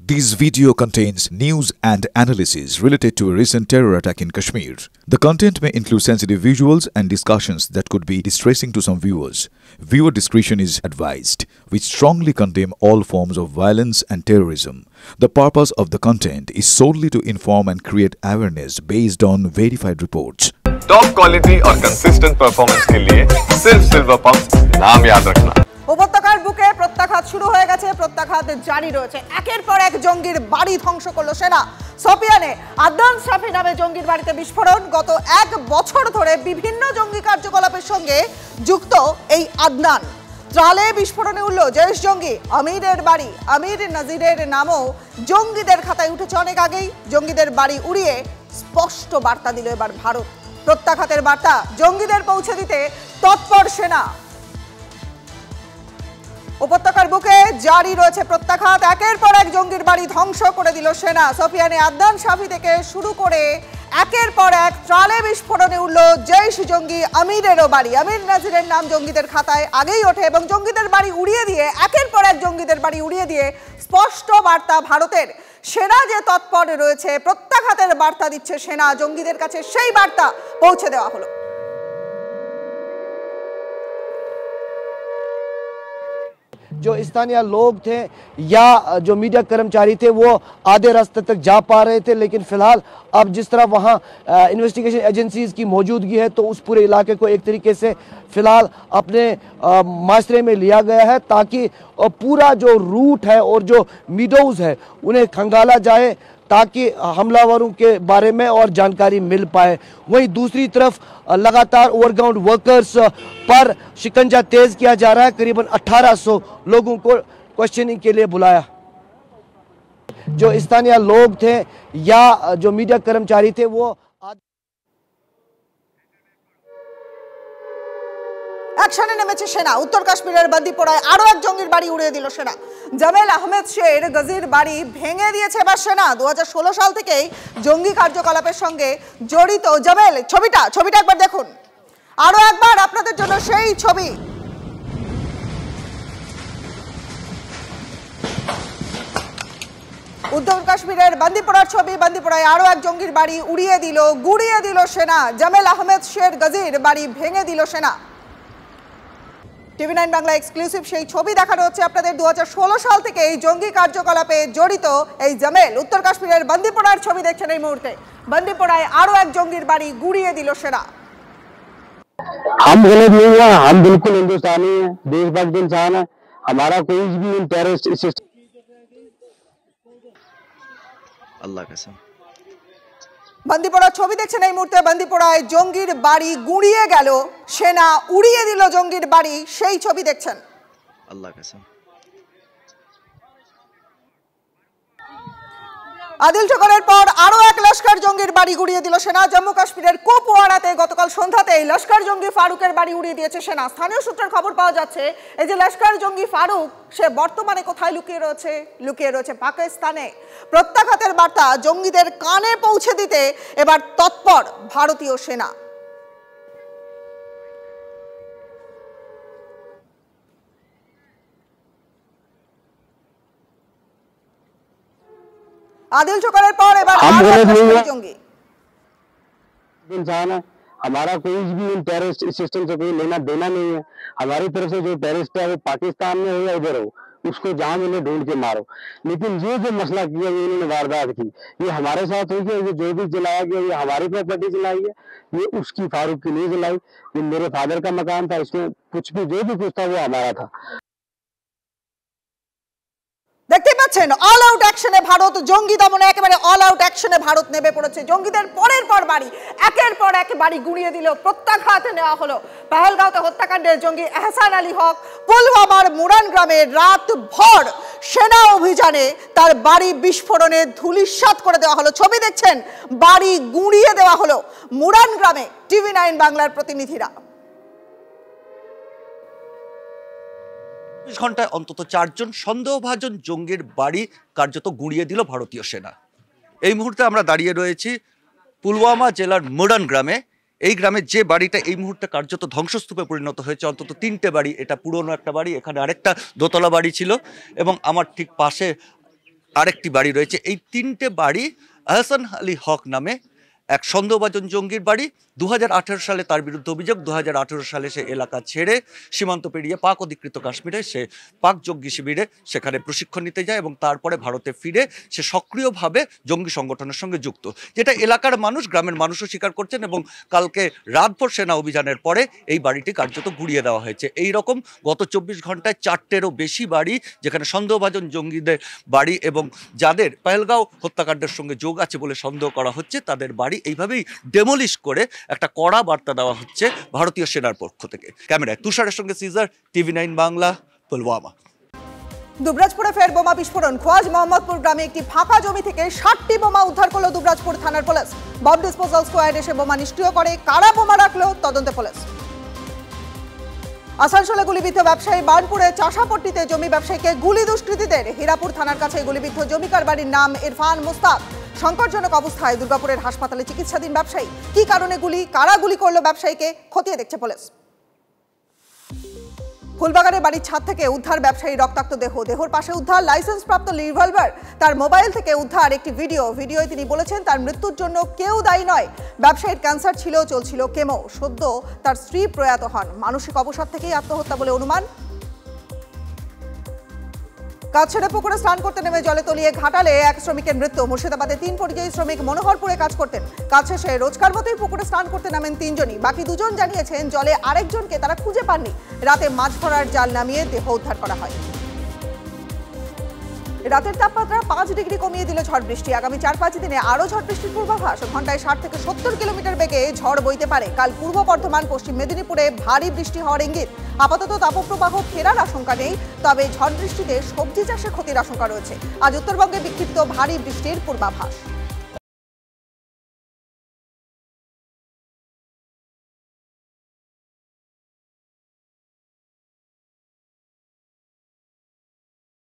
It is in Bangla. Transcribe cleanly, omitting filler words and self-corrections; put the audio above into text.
This video contains news and analysis related to a recent terror attack in Kashmir. The content may include sensitive visuals and discussions that could be distressing to some viewers. Viewer discretion is advised. We strongly condemn all forms of violence and terrorism. The purpose of the content is solely to inform and create awareness based on verified reports. Top quality और कंसिस्टेंट परफॉर्मेंस के लिए सिर्फ सिल्वर पंप नाम याद रखना। উপত্যকার বুকে প্রত্যাঘাত শুরু হয়ে গেছে, প্রত্যাঘাত জারি রয়েছে। একের পর এক জঙ্গির বাড়ি ধ্বংস করলো সেনা। সোপিয়ানে আদনান শাফি নামে জঙ্গির বাড়িতে বিস্ফোরণ। গত এক বছর ধরে বিভিন্ন জঙ্গি কার্যকলাপের সঙ্গে যুক্ত এই আদনান। ত্রালে বিস্ফোরণে উঠল জেশ জঙ্গি আমিরের বাড়ি। আমির নাজিরের নামও জঙ্গিদের খাতায় উঠেছে অনেক আগেই। জঙ্গিদের বাড়ি উড়িয়ে স্পষ্ট বার্তা দিল এবার ভারত। প্রত্যাঘাতের বার্তা জঙ্গিদের পৌঁছে দিতে তৎপর সেনা। উপত্যকার বুকে জারি রয়েছে প্রত্যাঘাত। একের পর এক জঙ্গির বাড়ি ধ্বংস করে দিল সেনা। সোপিয়ানে আদনান শাফি থেকে শুরু করে একের পর এক ত্রালে বিস্ফোরণে উঠল জৈশ জঙ্গি আমিরেরও বাড়ি। আমির নাজিরের নাম জঙ্গিদের খাতায় আগেই ওঠে এবং জঙ্গিদের বাড়ি উড়িয়ে দিয়ে একের পর এক জঙ্গিদের বাড়ি উড়িয়ে দিয়ে স্পষ্ট বার্তা ভারতের। সেনা যে তৎপর রয়েছে, প্রত্যাঘাতের বার্তা দিচ্ছে সেনা, জঙ্গিদের কাছে সেই বার্তা পৌঁছে দেওয়া হলো। जो स्थानीय लोग थे या जो मीडिया कर्मचारी थे वो आधे रास्ते तक जा पा रहे थे, लेकिन फिलहाल अब जिस तरह वहाँ इन्वेस्टिगेशन एजेंसीज की मौजूदगी है तो उस पूरे इलाके को एक तरीके से फिलहाल अपने माशरे में लिया गया है ताकि पूरा जो रूट है और जो मीडोज है उन्हें खंगाला जाए ताकि हमलावरों के बारे में और जानकारी मिल पाए। वहीं दूसरी तरफ लगातार ओवरग्राउंड वर्कर्स पर शिकंजा तेज किया जा रहा है। करीबन 1800 लोगों को क्वेश्चनिंग के लिए बुलाया। जो स्थानीय लोग थे या जो मीडिया कर्मचारी थे वो অ্যাকশনে নেমেছে সেনা। উত্তর কাশ্মীরের বান্দিপোরায় আরো এক জঙ্গির বাড়ি উড়িয়ে দিল সেনা। জামেল আহমেদ শের গজির বাড়ি ভেঙে দিয়েছে এবার সেনা। 2016 সাল থেকেই জঙ্গি কার্যকলাপের সঙ্গে জড়িত জামেল। ছবিটা একবার দেখুন, আরো একবার আপনাদের জন্য সেই ছবি। উত্তর কাশ্মীরের বান্দিপোরার ছবি। বান্দিপোরায় আরো এক জঙ্গির বাড়ি গুড়িয়ে দিল সেনা। জামেল আহমেদ শের গজির বাড়ি ভেঙে দিল সেনা। টিভি9 বাংলা এক্সক্লুসিভ সেই ছবি দেখানো হচ্ছে আপনাদের। 2016 সাল থেকে এই জঙ্গি কার্যকলাপে জড়িত এই জামেল। উত্তর কাশ্মীরের বান্দিপোরার ছবি দেখছেন এই মুহূর্তে। বান্দিপোরায় আরো এক জঙ্গির বাড়ি গুড়িয়ে দিল সেনা। हम गलत नहीं है, हम बिल्कुल हिंदुस्तानी है, देशभक्त इंसान है। हमारा कोई भी टेररिस्ट अल्लाह कसम। বান্দিপোরার ছবি দেখছেন এই মুহূর্তে। বান্দিপোরায় জঙ্গির বাড়ি গুড়িয়ে গেল সেনা, উড়িয়ে দিল জঙ্গির বাড়ি, সেই ছবি দেখছেন। अल्लाह कसम। আদিল ঠোকরের পর আরো এক লস্কর জঙ্গির বাড়ি গুড়িয়ে দিল সেনা। জম্মু কাশ্মীরের কুপওয়ারাতে গতকাল সন্ধ্যাতেই লস্কর জঙ্গি ফারুকের বাড়ি উড়িয়ে দিয়েছে সেনা। স্থানীয় সূত্রের খবর পাওয়া যাচ্ছে এই যে লস্কর জঙ্গি ফারুক, সে বর্তমানে কোথায় লুকিয়ে রয়েছে পাকিস্তানে। প্রত্যাঘাতের বার্তা জঙ্গিদের কানে পৌঁছে দিতে এবার তৎপর ভারতীয় সেনা। आदिल ठोकरेर पर एबार जंगी इंसान है। हमारा कोई भी टेररिस्ट सिस्टम से कोई लेना देना नहीं है। हमारी तरफ से जो टेररिस्ट है वो पाकिस्तान में हो या इधर हो, उसको जहां मिले ढूंढ के मारो। लेकिन ये जो मसला किया ये इन्होंने वारदात की, ये हमारे साथ हुई है। ये जो भी जलाया गया ये हमारी प्रॉपर्टी जलाई है, ये उसकी फारूक की नहीं जलाई। ये मेरे फादर का मकान था, इसमें कुछ भी जो भी कुछ था वो हमारा था। দেখতে পাচ্ছেন অল আউট অ্যাকশনে ভারত। জঙ্গি দমনে একেবারে অল আউট অ্যাকশনে ভারত নেমে পড়েছে। জঙ্গিদের পরের পর বাড়ি একের পর এক বাড়ি গুড়িয়ে দিল, প্রত্যাঘাত নেওয়া হলো। পহেলগাঁওতে হত্যাকাণ্ডের জঙ্গি এহসান আলী হক পুলওয়ামার মুরান গ্রামে রাতভর সেনা অভিযানে তার বাড়ি বিস্ফোরণে ধূলিসাৎ করে দেওয়া হলো। ছবি দেখছেন, বাড়ি গুড়িয়ে দেওয়া হলো মুরান গ্রামে। টিভি9 বাংলার প্রতিনিধিরা। 24 ঘন্টায় অন্তত 4 জন সন্দেহভাজন জঙ্গির বাড়ি কার্যত গুড়িয়ে দিল ভারতীয় সেনা। এই মুহূর্তে আমরা দাঁড়িয়ে রয়েছি পুলওয়ামা জেলার মুরান গ্রামে। এই গ্রামে যে বাড়িটা এই মুহূর্তে কার্যত ধ্বংসস্তূপে পরিণত হয়েছে, অন্তত 3টে বাড়ি। এটা পুরনো একটা বাড়ি, এখানে আরেকটা দোতলা বাড়ি ছিল এবং আমার ঠিক পাশে আরেকটি বাড়ি রয়েছে। এই তিনটে বাড়ি আহসান আলী হক নামে এক সন্দেহভাজন জঙ্গির বাড়ি। 2018 সালে তার বিরুদ্ধে অভিযোগ, 2018 সালে সে এলাকা ছেড়ে সীমান্ত পেরিয়ে পাক অধিকৃত কাশ্মীরে সে পাক জঙ্গি শিবিরে সেখানে প্রশিক্ষণ নিতে যায় এবং তারপরে ভারতে ফিরে সে সক্রিয়ভাবে জঙ্গি সংগঠনের সঙ্গে যুক্ত, যেটা এলাকার মানুষ, গ্রামের মানুষও স্বীকার করছেন। এবং কালকে রাতভর সেনা অভিযানের পরে এই বাড়িটি কার্যত গুড়িয়ে দেওয়া হয়েছে। এই রকম গত 24 ঘন্টায় 4টেরও বেশি বাড়ি যেখানে সন্দেহভাজন জঙ্গিদের বাড়ি এবং যাদের পহেলগাঁও হত্যাকাণ্ডের সঙ্গে যোগ আছে বলে সন্দেহ করা হচ্ছে তাদের বাড়ি এইভাবেই ডেমোলিশ করে একটা কড়া বার্তা দেওয়া হচ্ছে ভারতীয় সেনার পক্ষ থেকে। ক্যামেরায় তুষারের সঙ্গে সিজার, TV9 বাংলা, পুলওয়ামা। দুবরাজপুরে ফের বোমা বিস্ফোরণ। খোয়াজ মোহাম্মদপুর গ্রামে একটি ফাঁকা জমি থেকে 60টি বোমা উদ্ধার করলো দুবরাজপুর থানার পুলিশ। বম ডিসপোজাল স্কোয়াড এসে বোমা নিষ্ক্রিয় করে। কারা বোমা রাখলো তদন্তে পুলিশ। আসানসোলে গুলিবিদ্ধ ব্যবসায়ী, বার্নপুরে চাষাপট্টিতে জমি ব্যবসায়ীকে গুলি দুষ্কৃতীদের। হীরাপুর থানার কাছে গুলিবিদ্ধ জমিকার বাড়ির নাম ইরফান মুস্তাক। সংকটজনক অবস্থায় দুর্গাপুরের হাসপাতালে চিকিৎসাধীন ব্যবসায়ী। কি কারণে গুলি, কারা গুলি করলো ব্যবসায়ীকে খতিয়ে দেখছে পুলিশ। ফুলবাগানের বাড়ির ছাদ থেকে উদ্ধার ব্যবসায়ী রক্তাক্ত দেহ। দেহর পাশে উদ্ধার লাইসেন্স প্রাপ্ত রিভলভার। তার মোবাইল থেকে উদ্ধার একটি ভিডিওয় তিনি বলেছেন তার মৃত্যুর জন্য কেউ দায়ী নয়। ব্যবসায়ীর ক্যান্সার ছিল, চলছিল কেমো। সদ্য তার স্ত্রী প্রয়াত হন। মানসিক অবসাদ থেকেই আত্মহত্যা বলে অনুমান। কাজ ছেড়ে পুকুরে স্নান করতে নেমে জলে তলিয়ে ঘাটালে এক শ্রমিকের মৃত্যু। মুর্শিদাবাদে 3 পরিযায়ী শ্রমিক মনোহরপুরে কাজ করতেন। কাজ শেষে রোজকার মতোই পুকুরে স্নান করতে নামেন 3 জনই। বাকি 2 জন জানিয়েছেন জলে আরেকজনকে তারা খুঁজে পাননি। রাতে মাছ ধরার জাল নামিয়ে দেহ উদ্ধার করা হয়। রাতের তাপমাত্রা 5 ডিগ্রি কমিয়ে দিল ঝড় বৃষ্টি। আগামী 4-5 দিনে আরও ঝড় বৃষ্টির পূর্বাভাস। ঘন্টায় 60 থেকে 70 কিলোমিটার বেগে ঝড় বইতে পারে। কাল পূর্ব বর্ধমান, পশ্চিম মেদিনীপুরে ভারী বৃষ্টি হওয়ার ইঙ্গিত। আপাতত তাপপ্রবাহ ফেরার আশঙ্কা নেই, তবে ঝড় বৃষ্টিতে সবজি চাষে ক্ষতির আশঙ্কা রয়েছে। আজ উত্তরবঙ্গে বিক্ষিপ্ত ভারী বৃষ্টির পূর্বাভাস।